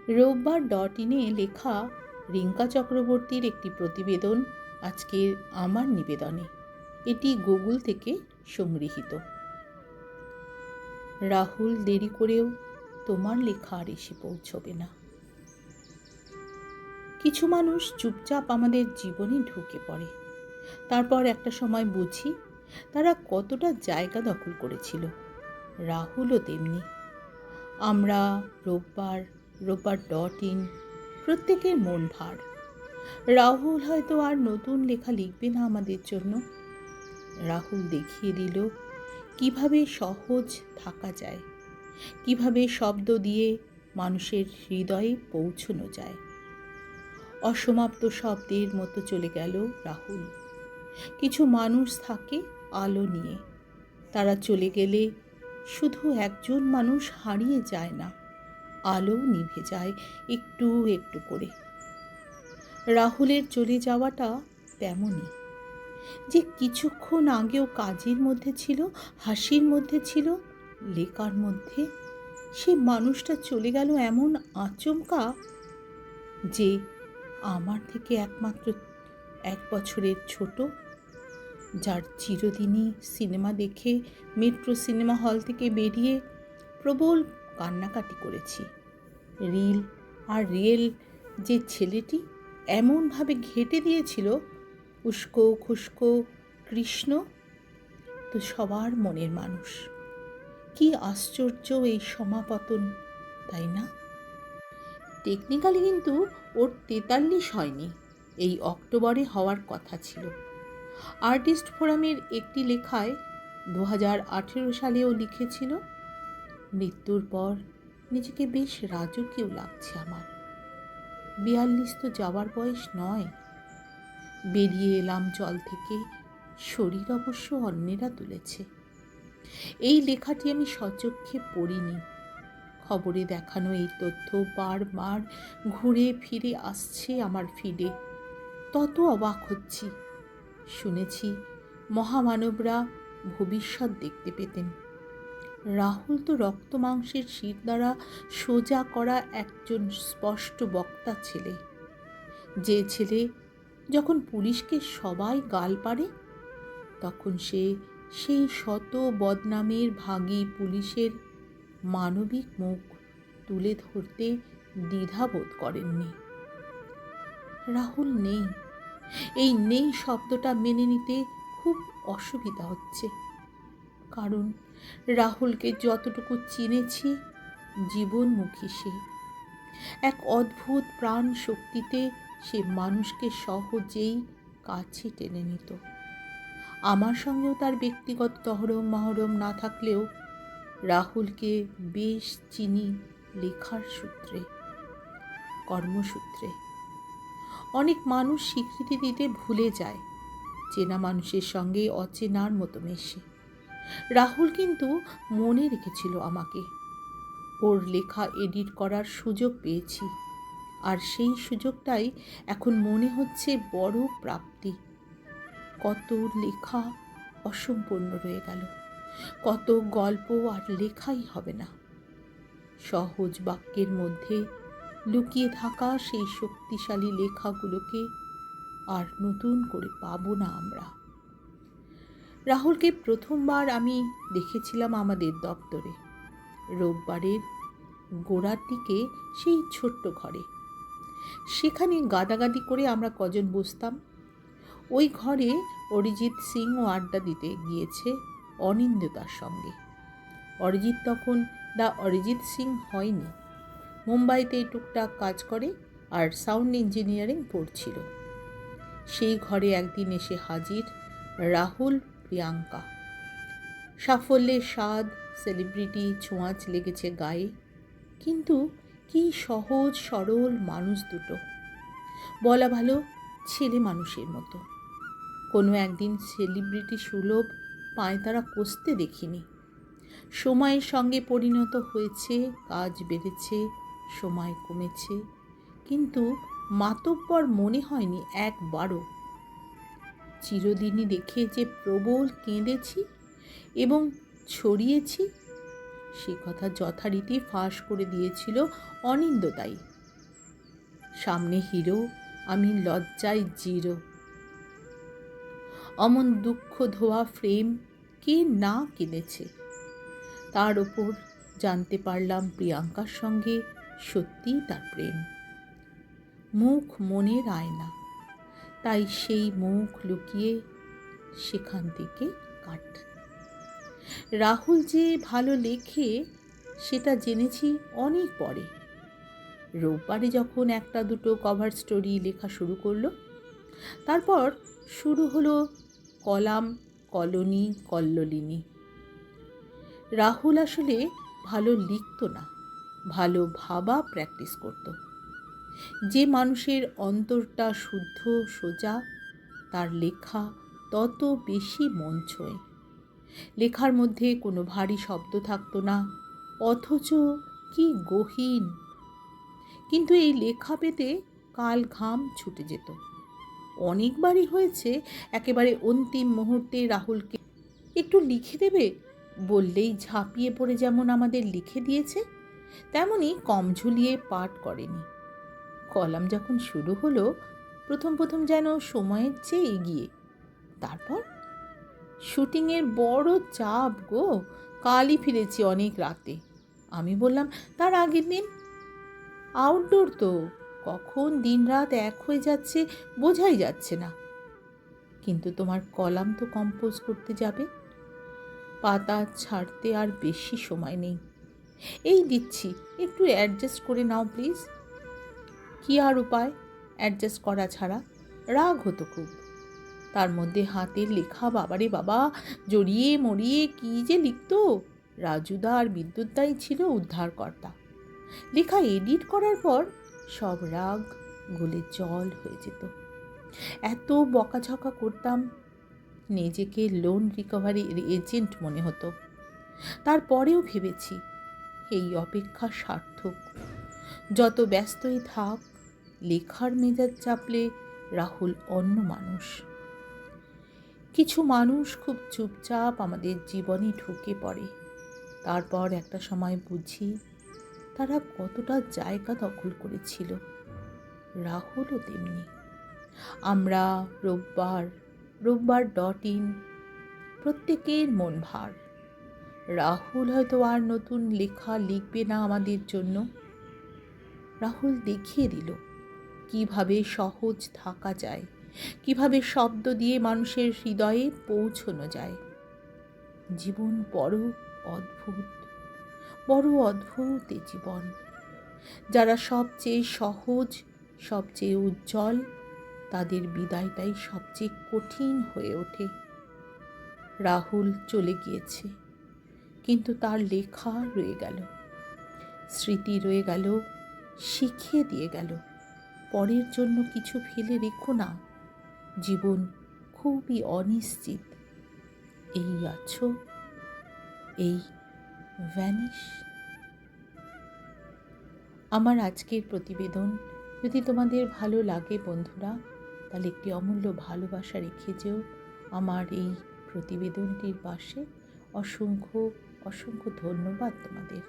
রোববার.ইনে লেখা রিঙ্কা চক্রবর্তীর একটি প্রতিবেদন আজকের আমার নিবেদনে। এটি গুগল থেকে সংগৃহীত। রাহুল, দেরি করেও তোমার লেখা আর এসে পৌঁছবে না। কিছু মানুষ চুপচাপ আমাদের জীবনে ঢুকে পড়ে, তারপর একটা সময় বুঝি তারা কতটা জায়গা দখল করেছিল। রাহুলও তেমনি। আমরা রোববার.ইন প্রত্যেকের মন ভার। রাহুল হয়তো আর নতুন লেখা লিখবে না আমাদের জন্য। রাহুল দেখিয়ে দিল কিভাবে সহজ থাকা যায়, কিভাবে শব্দ দিয়ে মানুষের হৃদয়ে পৌঁছানো যায়। অসমাপ্ত শব্দের মতো চলে গেল রাহুল। কিছু মানুষ থাকে আলো নিয়ে, তারা চলে গেলে শুধু একজন মানুষ হারিয়ে যায় না, আলো নিভে যায় একটু একটু করে। রাহুলের চলে যাওয়াটা তেমনই, যে কিছুক্ষণ আগেও কাজের মধ্যে ছিল, হাসির মধ্যে ছিল, লেখার মধ্যে। সে মানুষটা চলে গেল এমন আচমকা যে আমার থেকে একমাত্র 1 বছরের ছোট, যার চিরদিনই সিনেমা দেখে মেট্রো সিনেমা হল থেকে বেরিয়ে প্রবল কান্নাকাটি করেছি। রিয়েল যে ছেলেটি এমনভাবে ঘেঁটে দিয়েছিল উস্কো খুস্কো কৃষ্ণ, তো সবার মনের মানুষ। কি আশ্চর্য এই সমাপতন, তাই না? টেকনিক্যালি কিন্তু ওর 43 হয়নি, এই অক্টোবরে হওয়ার কথা ছিল। আর্টিস্ট ফোরামের একটি লেখায় 2018 সালেও লিখেছিল, মৃত্যুর পর নিজেকে বেশ রাজকীয় লাগছে আমার। 42 তো যাওয়ার বয়স নয়। বেরিয়ে এলাম জল থেকে, শরীর অবশ্য অন্যেরা তুলেছে। এই লেখাটি আমি সচক্ষে পড়িনি। খবরে দেখানো এই তথ্য বারবার ঘুরে ফিরে আসছে আমার ফিডে। তত অবাক হচ্ছি। শুনেছি মহামানবরা ভবিষ্যৎ দেখতে পেতেন। রাহুল তো রক্ত মাংসের শির দ্বারা সোজা করা একজন স্পষ্ট বক্তা ছেলে। যে ছেলে যখন পুলিশকে সবাই গাল পারে, তখন সে সেই শত বদনামের ভাগী পুলিশের মানবিক মুখ তুলে ধরতে দ্বিধাবোধ করেননি। রাহুল নেই। এই নেই শব্দটা মেনে নিতে খুব অসুবিধা হচ্ছে, কারণ রাহুলকে যতটুকু চিনেছি জীবনমুখী সে। এক অদ্ভুত প্রাণ শক্তিতে সে মানুষকে সহজেই কাছে টেনে নিত। আমার সঙ্গেও তার ব্যক্তিগত তহরম মহরম না থাকলেও রাহুলকে বেশ চিনি লেখার সূত্রে, কর্মসূত্রে। অনেক মানুষ স্বীকৃতি দিতে ভুলে যায়, চেনা মানুষের সঙ্গে অচেনার মতো মেশে। রাহুল কিন্তু মনে রেখেছিল আমাকে। ওর লেখা এডিট করার সুযোগ পেয়েছি, আর সেই সুযোগটাই এখন মনে হচ্ছে বড় প্রাপ্তি। কত লেখা অসম্পূর্ণ রয়ে গেল, কত গল্প আর লেখাই হবে না। সহজ বাক্যের মধ্যে লুকিয়ে থাকা সেই শক্তিশালী লেখাগুলোকে আর নতুন করে পাবো না আমরা। রাহুলকে প্রথমবার আমি দেখেছিলাম আমাদের দপ্তরে, রোববারের গোড়ার দিকে সেই ছোট্ট ঘরে। সেখানে গাদাগাদি করে আমরা কজন বসতাম। ওই ঘরে অরিজিৎ সিংও আড্ডা দিতে গিয়েছে অনিন্দিতার সঙ্গে। অরিজিৎ তখন অরিজিৎ সিং হয়নি, মুম্বাইতে টুকটাক কাজ করে আর সাউন্ড ইঞ্জিনিয়ারিং পড়ছিল। সেই ঘরে একদিন এসে হাজির রাহুল, প্রিয়াঙ্কা। সাফল্যের স্বাদ, সেলিব্রিটি ছোঁয়াচ লেগেছে গায়ে। কিন্তু কি সহজ সরল মানুষ দুটো, বলা ভালো ছেলে মানুষের মতো। কোনো একদিন সেলিব্রিটি সুলভ পায়তারা কষতে দেখিনি। সময়ের সঙ্গে পরিণত হয়েছে, কাজ বেড়েছে, সময় কমেছে, কিন্তু মাতব্বর মনে হয়নি একবারও। চিরদিনই দেখে যে প্রবল কেঁদেছি এবং ছড়িয়েছি, সে কথা যথারীতি ফাঁস করে দিয়েছিল অনিন্দিতাই। সামনে হিরো, আমি লজ্জায় জিরো। অমন দুঃখ ধোয়া ফ্রেম কে না কিনেছে? তার ওপর জানতে পারলাম প্রিয়াঙ্কার সঙ্গে সত্যিই তার প্রেম। মুখ মনের আয়না, তাই সেই মুখ লুকিয়ে সেখান থেকে কাট। রাহুল যে ভালো লেখে সেটা জেনেছি অনেক পরে। রোববারে যখন একটা দুটো কভার স্টোরি লেখা শুরু করলো, তারপর শুরু হলো কলাম, কলোনি, কল্লোলিনী। রাহুল আসলে ভালো লিখত না, ভালো ভাবা প্র্যাকটিস করত। যে মানুষের অন্তরটা শুদ্ধ সোজা, তার লেখা তত বেশি মন ছোঁয়। লেখার মধ্যে কোনো ভারী শব্দ থাকতো না, অথচ কি গহীন। কিন্তু এই লেখা পেতে কাল ঘাম ছুটে যেত। অনেকবারই হয়েছে একেবারে অন্তিম মুহূর্তে রাহুলকে একটু লিখে দেবে বললেই ঝাঁপিয়ে পড়ে যেমন আমাদের লিখে দিয়েছে, তেমনি কম ঝুলিয়ে পাঠ করেনি। কলাম যখন শুরু হলো, প্রথম প্রথম যেন সময়ের চেয়ে এগিয়ে। তারপর শুটিংয়ের বড় চাপ গো, কালই ফিরেছি অনেক রাতে। আমি বললাম তার আগের দিন। আউটডোর তো, কখন দিন রাত এক হয়ে যাচ্ছে বোঝাই যাচ্ছে না। কিন্তু তোমার কলাম তো কম্পোজ করতে যাবে, পাতা ছাড়তে আর বেশি সময় নেই। এই দিচ্ছি, একটু অ্যাডজাস্ট করে নাও প্লিজ। কি আর উপায় অ্যাডজাস্ট করা ছাড়া? রাগ হতো খুব। তার মধ্যে হাতের লেখা বাবারে বাবা, জড়িয়ে মরিয়ে কি যে লিখত। রাজুদা আর বিদ্যুৎদাই ছিল উদ্ধারকর্তা। লেখা এডিট করার পর সব রাগ গলে জল হয়ে যেত। এত বকাঝকা করতাম, নিজেকে লোন রিকভারি এজেন্ট মনে হতো। তারপরেও ভেবেছি এই অপেক্ষা সার্থক। যত ব্যস্তই থাক, লেখার মেজাজ চাপলে রাহুল অন্য মানুষ। কিছু মানুষ খুব চুপচাপ আমাদের জীবনে ঢুকে পড়ে, তারপর একটা সময় বুঝি তারা কতটা জায়গা দখল করেছিল। রাহুলও তেমনি। আমরা রোববার.in প্রত্যেকের মন ভার। রাহুল হয়তো আর নতুন লেখা লিখবে না আমাদের জন্য। রাহুল দেখিয়ে দিল কিভাবে সহজ থাকা যায়, কিভাবে শব্দ দিয়ে মানুষের হৃদয়ে পৌঁছানো যায়। জীবন বড় অদ্ভুত এই জীবন। যারা সবচেয়ে সহজ, সবচেয়ে উজ্জ্বল, তাদের বিদায়টাই সবচেয়ে কঠিন হয়ে ওঠে। রাহুল চলে গিয়েছে, কিন্তু তার লেখা রয়ে গেল, স্মৃতি রয়ে গেল, শিখিয়ে দিয়ে গেল পরের জন্য কিছু ফেলে রেখো না। জীবন খুবই অনিশ্চিত। এই আছো, এই ভ্যানিশ। আমার আজকের প্রতিবেদন যদি তোমাদের ভালো লাগে বন্ধুরা, তাহলে একটি অমূল্য ভালোবাসা রেখে যেও আমার এই প্রতিবেদনটির পাশে। অসংখ্য অসংখ্য ধন্যবাদ তোমাদের।